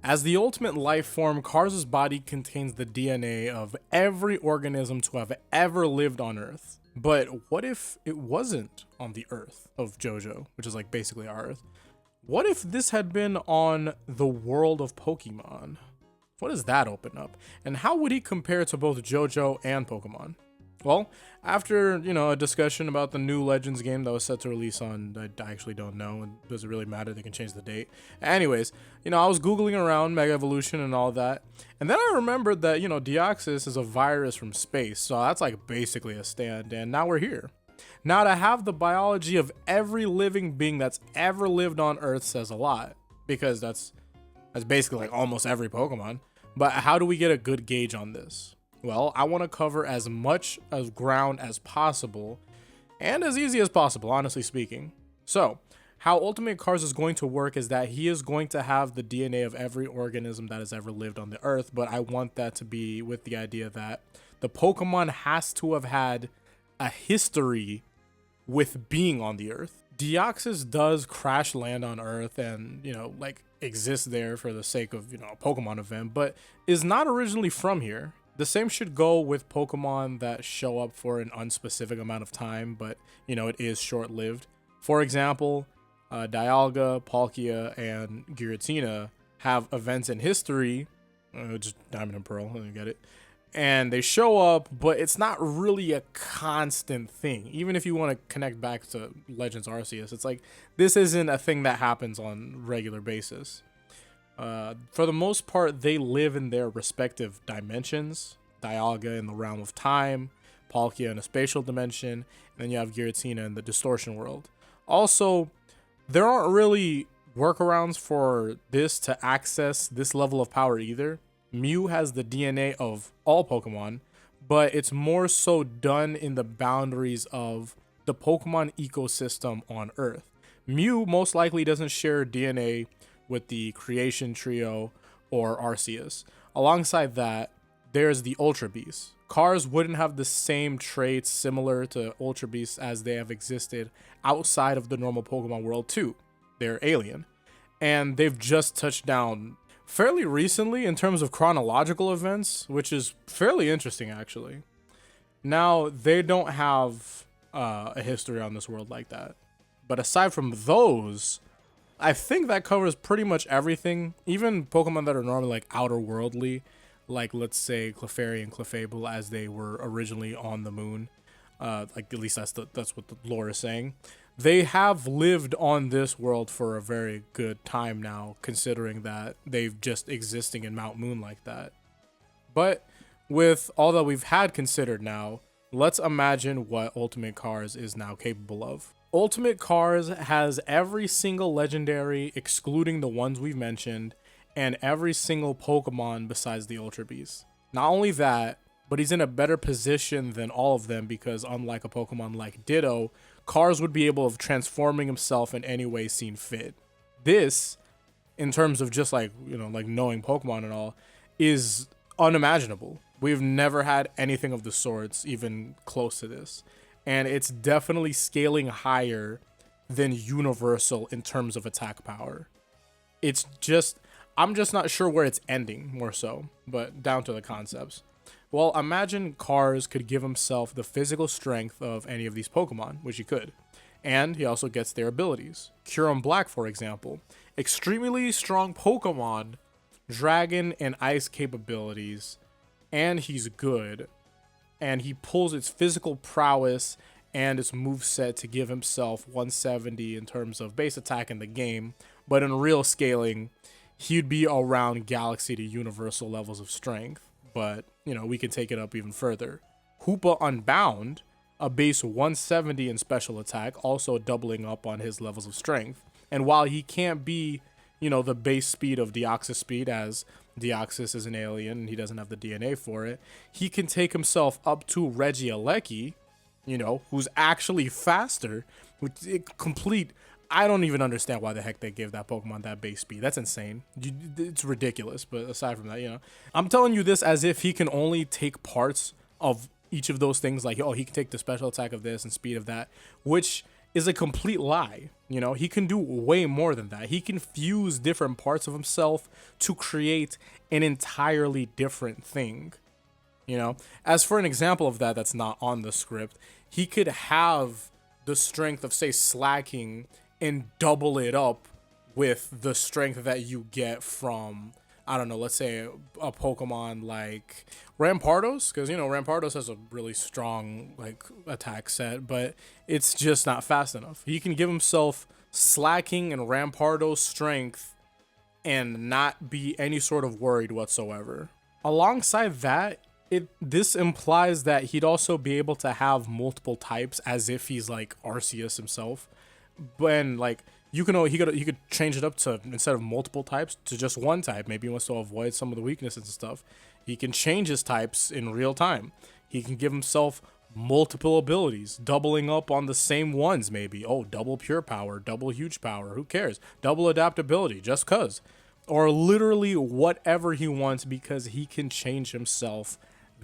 As the ultimate life form, Kars's body contains the DNA of every organism to have ever lived on Earth. But what if it wasn't on the Earth of JoJo, which is like basically our Earth? What if this had been on the world of Pokemon? What does that open up? And how would he compare to both JoJo and Pokemon? Well, after, a discussion about the new Legends game that was set to release on, I actually don't know, and does it really matter? They can change the date. Anyways, I was Googling around Mega Evolution and all that, and then I remembered that, Deoxys is a virus from space, so that's like basically a stand, and now we're here. Now, to have the biology of every living being that's ever lived on Earth says a lot, because that's basically like almost every Pokemon. But how do we get a good gauge on this? Well, I want to cover as much of ground as possible, and as easy as possible, honestly speaking. So, how Ultimate Cars is going to work is that he is going to have the DNA of every organism that has ever lived on the Earth, but I want that to be with the idea that the Pokemon has to have had a history with being on the Earth. Deoxys does crash land on Earth and, exist there for the sake of, a Pokemon event, but is not originally from here. The same should go with Pokemon that show up for an unspecific amount of time, but, it is short-lived. For example, Dialga, Palkia, and Giratina have events in history, just Diamond and Pearl, you get it, and they show up, but it's not really a constant thing. Even if you want to connect back to Legends Arceus, it's like, this isn't a thing that happens on regular basis. For the most part, they live in their respective dimensions. Dialga in the realm of time, Palkia in a spatial dimension, and then you have Giratina in the distortion world. Also, there aren't really workarounds for this to access this level of power either. Mew has the DNA of all Pokemon, but it's more so done in the boundaries of the Pokemon ecosystem on Earth. Mew most likely doesn't share DNA with the Creation Trio or Arceus. Alongside that, there's the Ultra Beasts. Cars wouldn't have the same traits similar to Ultra Beasts as they have existed outside of the normal Pokemon world too. They're alien. And they've just touched down fairly recently in terms of chronological events, which is fairly interesting actually. Now, they don't have a history on this world like that. But aside from those, I think that covers pretty much everything. Even Pokemon that are normally like outer worldly, like let's say Clefairy and Clefable as they were originally on the moon. Like at least that's what the lore is saying. They have lived on this world for a very good time now, considering that they've just existing in Mount Moon like that. But with all that we've had considered now, let's imagine what Ultimate Cars is now capable of. Ultimate Cars has every single legendary, excluding the ones we've mentioned, and every single Pokemon besides the Ultra Beast. Not only that, but he's in a better position than all of them because unlike a Pokemon like Ditto, Cars would be able of transforming himself in any way seen fit. This, in terms of just like, like knowing Pokemon and all, is unimaginable. We've never had anything of the sorts even close to this. And it's definitely scaling higher than Universal in terms of attack power. I'm just not sure where it's ending, more so, but down to the concepts. Well, imagine Cars could give himself the physical strength of any of these Pokemon, which he could. And he also gets their abilities. Kyurem Black, for example. Extremely strong Pokemon, Dragon and Ice capabilities, and he's good. And he pulls its physical prowess and its moveset to give himself 170 in terms of base attack in the game. But in real scaling, he'd be around Galaxy to Universal levels of strength. But, we can take it up even further. Hoopa Unbound, a base 170 in special attack, also doubling up on his levels of strength. And while he can't be, the base speed of Deoxys speed, as Deoxys is an alien and he doesn't have the DNA for it, he can take himself up to Regieleki, who's actually faster, with complete... I don't even understand why the heck they gave that Pokemon that base speed. That's insane. It's ridiculous, but aside from that, I'm telling you this as if he can only take parts of each of those things, like, he can take the special attack of this and speed of that, which is a complete lie. You know, he can do way more than that. He can fuse different parts of himself to create an entirely different thing. You know, as for an example of that that's not on the script, he could have the strength of, say, slacking and double it up with the strength that you get from, I don't know, let's say a Pokemon like Rampardos, because, you know, Rampardos has a really strong, like, attack set, but it's just not fast enough. He can give himself slacking and Rampardos strength and not be any sort of worried whatsoever. Alongside that, this implies that he'd also be able to have multiple types as if he's like Arceus himself. When like you can he could change it up to, instead of multiple types, to just one type. Maybe he wants to avoid some of the weaknesses and stuff. He can change his types in real time. He can give himself multiple abilities, doubling up on the same ones maybe. Oh, double pure power, double huge power, who cares? Double adaptability, just cuz. Or literally whatever he wants, because he can change himself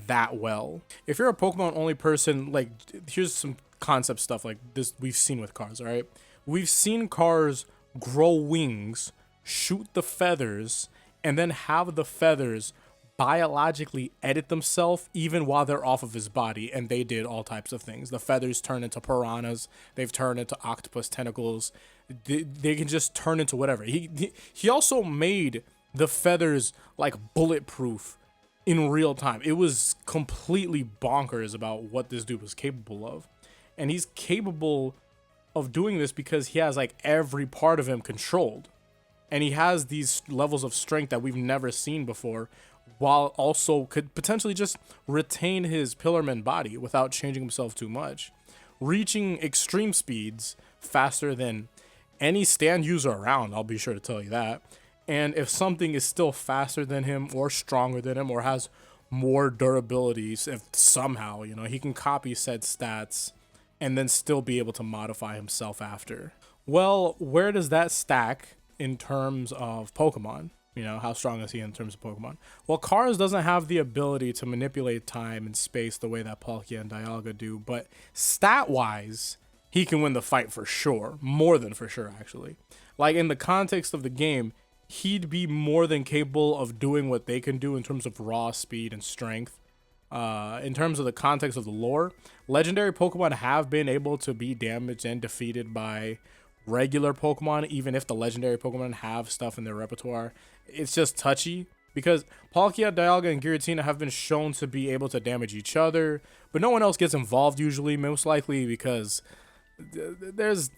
that well. If you're a Pokemon only person, like, here's some concept stuff like this we've seen with cars, all right? We've seen cars grow wings, shoot the feathers, and then have the feathers biologically edit themselves even while they're off of his body, and they did all types of things. The feathers turn into piranhas, they've turned into octopus tentacles, they can just turn into whatever. He also made the feathers like bulletproof in real time. It was completely bonkers about what this dude was capable of. And he's capable of doing this because he has like every part of him controlled. And he has these levels of strength that we've never seen before, while also could potentially just retain his Pillarman body without changing himself too much. Reaching extreme speeds faster than any stand user around, I'll be sure to tell you that. And if something is still faster than him or stronger than him or has more durabilities, if somehow, you know, he can copy said stats and then still be able to modify himself after. Well, where does that stack in terms of Pokemon? You know, how strong is he in terms of Pokemon? Well, Cars doesn't have the ability to manipulate time and space the way that Palkia and Dialga do, but stat-wise, he can win the fight for sure. More than for sure, actually. Like, in the context of the game, he'd be more than capable of doing what they can do in terms of raw speed and strength. In terms of the context of the lore, legendary Pokemon have been able to be damaged and defeated by regular Pokemon, even if the legendary Pokemon have stuff in their repertoire. It's just touchy because Palkia, Dialga, and Giratina have been shown to be able to damage each other, but no one else gets involved usually, most likely because there's,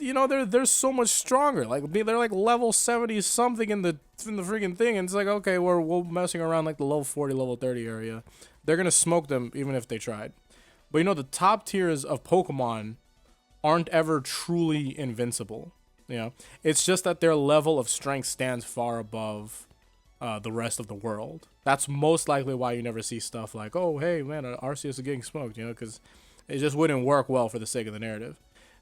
you know, they're so much stronger. Like, they're like level 70 something in the freaking thing, and it's like, okay, we're messing around like the level 40, level 30 area. They're gonna smoke them even if they tried. But you know, the top tiers of Pokemon aren't ever truly invincible. You know, it's just that their level of strength stands far above the rest of the world. That's most likely why you never see stuff like, oh, hey man, Arceus is getting smoked, you know, because it just wouldn't work well for the sake of the narrative.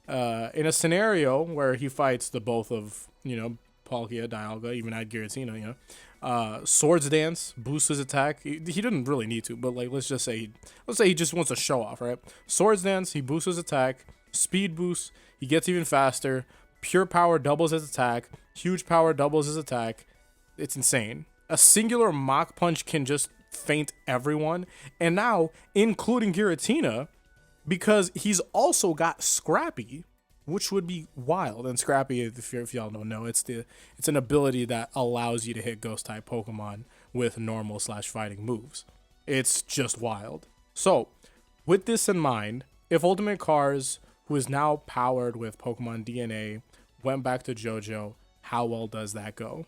In a scenario where he fights the both of, you know, Palkia, Dialga, even add Giratina, you know, Swords Dance boosts his attack. He didn't really need to, but like, let's say he just wants to show off, right? Swords Dance, he boosts his attack. Speed boost, he gets even faster. Pure power doubles his attack. Huge power doubles his attack. It's insane. A singular Mach Punch can just feint everyone, and now including Giratina, because he's also got Scrappy, which would be wild. And Scrappy, if y'all don't know, it's an ability that allows you to hit Ghost type Pokemon with normal / fighting moves. It's just wild. So, with this in mind, if Ultimate Cars, who is now powered with Pokemon DNA, went back to JoJo, how well does that go?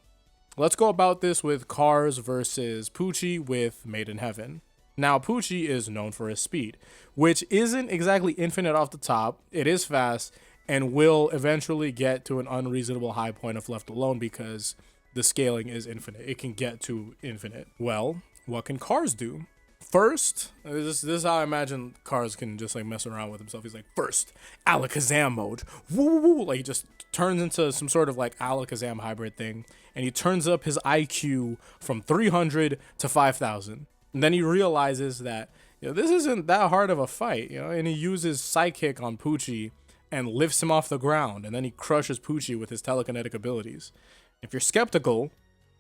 Let's go about this with Cars versus Poochie with Made in Heaven. Now, Poochie is known for his speed, which isn't exactly infinite off the top. It is fast and will eventually get to an unreasonable high point if left alone because the scaling is infinite. It can get to infinite. Well, what can Cars do? First, this is how I imagine Cars can just like mess around with himself. He's like, first, Alakazam mode. Woo, woo, like he just turns into some sort of like Alakazam hybrid thing, and he turns up his IQ from 300 to 5,000. And then he realizes that, you know, this isn't that hard of a fight, you know, and he uses Psychic on Poochie, and lifts him off the ground, and then he crushes Poochie with his telekinetic abilities. If you're skeptical,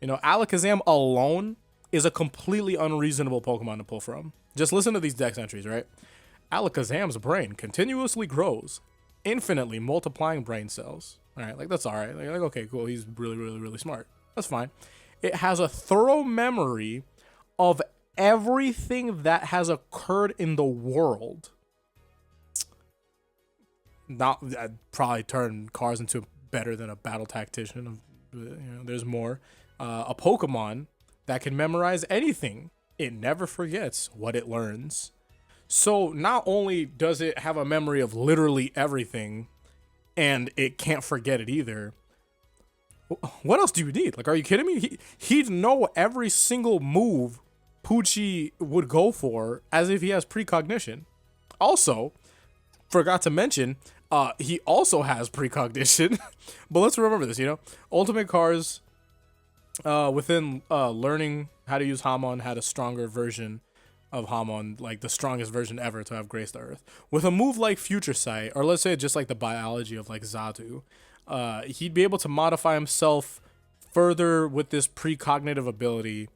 Alakazam alone is a completely unreasonable Pokemon to pull from. Just listen to these dex entries, right? Alakazam's brain continuously grows, infinitely multiplying brain cells. All right, like that's all right. Like okay, cool. He's really, really, really smart. That's fine. It has a thorough memory of everything that has occurred in the world. Not that probably turn cars into better than a battle tactician. There's more. A Pokemon that can memorize anything. It never forgets what it learns. So not only does it have a memory of literally everything, and it can't forget it either. What else do you need? Like, are you kidding me? He'd know every single move Poochie would go for as if he has precognition. Also, forgot to mention, he also has precognition. But let's remember this, Ultimate Cars, within learning how to use Hamon, had a stronger version of Hamon, like the strongest version ever to have graced the Earth. With a move like Future Sight, or let's say just like the biology of like Xatu, he'd be able to modify himself further with this precognitive ability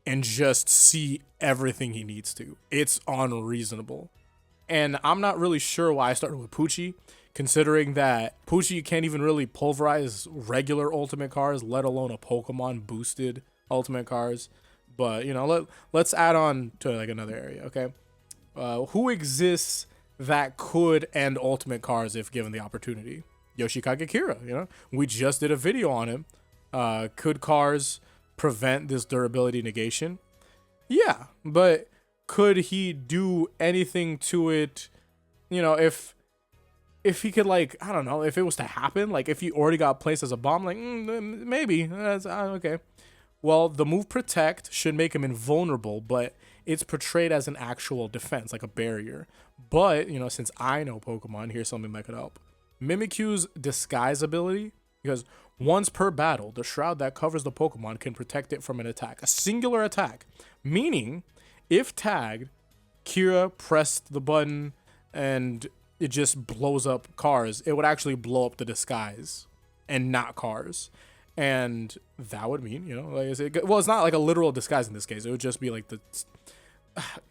and just see everything he needs to. It's unreasonable. And I'm not really sure why I started with Poochie, considering that Poochie can't even really pulverize regular Ultimate Cars, let alone a Pokemon boosted Ultimate Cars. But, let's add on to like another area, okay? Who exists that could end Ultimate Cars if given the opportunity? Yoshikage Kira, We just did a video on him. Could Cars prevent this durability negation? Yeah, but could he do anything to it, if he could, like, I don't know, if it was to happen, like if he already got placed as a bomb, like, maybe, that's okay. Well, the move Protect should make him invulnerable, but it's portrayed as an actual defense, like a barrier. But, since I know Pokemon, here's something that could help. Mimikyu's Disguise ability, because once per battle, the shroud that covers the Pokemon can protect it from an attack, a singular attack. Meaning, if tagged, Kira pressed the button and it just blows up Cars, it would actually blow up the disguise and not Cars. And that would mean, like I said, well, it's not like a literal disguise in this case. It would just be like the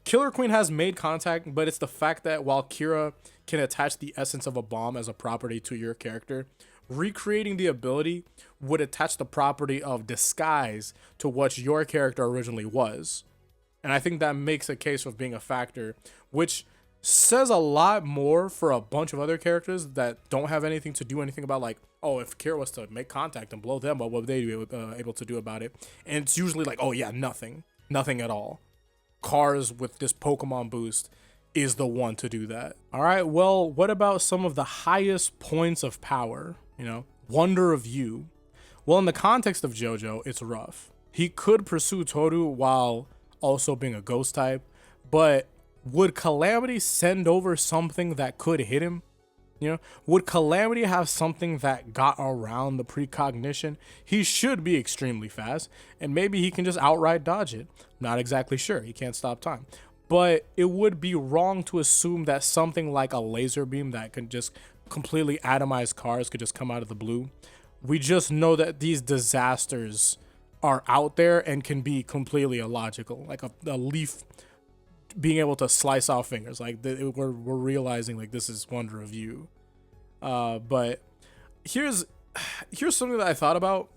Killer Queen has made contact, but it's the fact that while Kira can attach the essence of a bomb as a property to your character, recreating the ability would attach the property of disguise to what your character originally was. And I think that makes a case of being a factor, which says a lot more for a bunch of other characters that don't have anything to do anything about, like, oh, if Kira was to make contact and blow them up, what would they be able to do about it? And it's usually like, oh yeah, nothing at all. Cars with this Pokemon boost is the one to do that. All right, well, what about some of the highest points of power? Wonder of You. Well, in the context of JoJo, it's rough. He could pursue Toru while also being a ghost type, but would Calamity send over something that could hit him? Would Calamity have something that got around the precognition? He should be extremely fast, and maybe he can just outright dodge it. Not exactly sure. He can't stop time. But it would be wrong to assume that something like a laser beam that can just completely atomize Cars could just come out of the blue. We just know that these disasters are out there and can be completely illogical. Like a leaf being able to slice off fingers, like we're realizing like this is Wonder of You. But here's something that I thought about.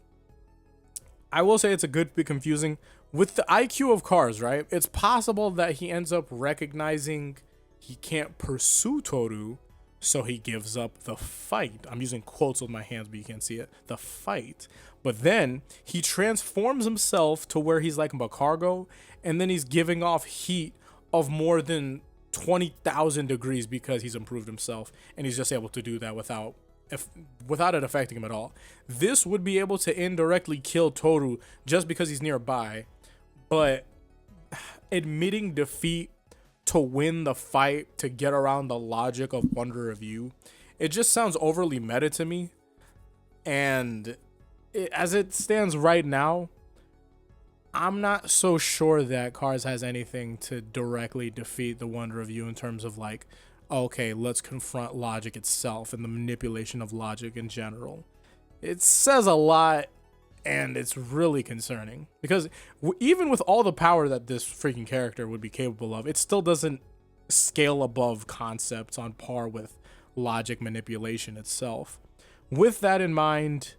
I will say it's a good bit confusing with the IQ of Cars, right? It's possible that he ends up recognizing he can't pursue Toru, so he gives up the fight. I'm using quotes with my hands, but you can't see it. The fight. But then he transforms himself to where he's like Macargo, and then he's giving off heat of more than 20,000 degrees because he's improved himself, and he's just able to do that without it affecting him at all. This would be able to indirectly kill Toru just because he's nearby, but admitting defeat to win the fight, to get around the logic of Wonder of You, it just sounds overly meta to me. And as it stands right now, I'm not so sure that Cars has anything to directly defeat the Wonder of You in terms of like okay, let's confront logic itself and the manipulation of logic in general. It says a lot, and it's really concerning because even with all the power that this freaking character would be capable of, it still doesn't scale above concepts on par with logic manipulation itself. With that in mind,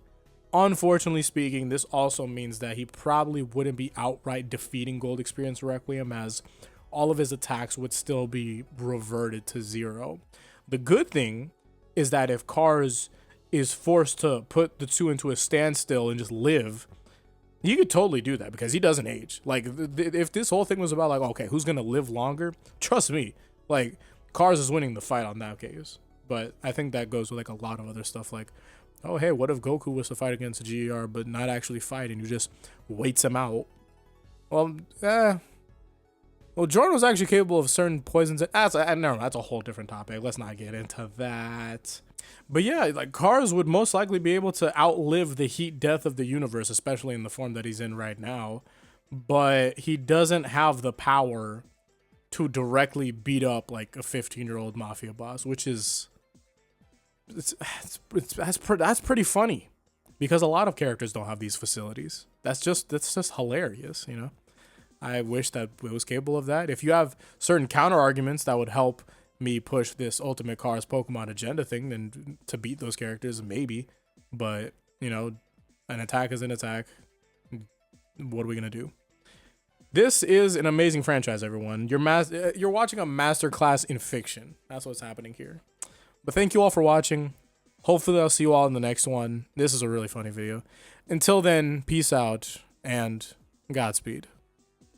unfortunately speaking, this also means that he probably wouldn't be outright defeating Gold Experience Requiem, as all of his attacks would still be reverted to 0. The good thing is that if Cars is forced to put the two into a standstill and just live, he could totally do that because he doesn't age. Like, if this whole thing was about, like, okay, who's going to live longer? Trust me, like, Cars is winning the fight on that case. But I think that goes with, like, a lot of other stuff, like, oh, hey, what if Goku was to fight against a GER but not actually fight and you just waits him out? Well, Jordan was actually capable of certain poisons. That's a whole different topic. Let's not get into that. But yeah, like, Cars would most likely be able to outlive the heat death of the universe, especially in the form that he's in right now. But he doesn't have the power to directly beat up like a 15-year-old mafia boss, which is that's pretty funny because a lot of characters don't have these facilities. That's just hilarious, you know. I wish that it was capable of that. If you have certain counter arguments that would help me push this Ultimate Cars Pokemon agenda thing, then to beat those characters, maybe. But, you know, an attack is an attack. What are we gonna do? This is an amazing franchise, everyone. You're watching a masterclass in fiction. That's what's happening here. But thank you all for watching. Hopefully I'll see you all in the next one. This is a really funny video. Until then, peace out and Godspeed.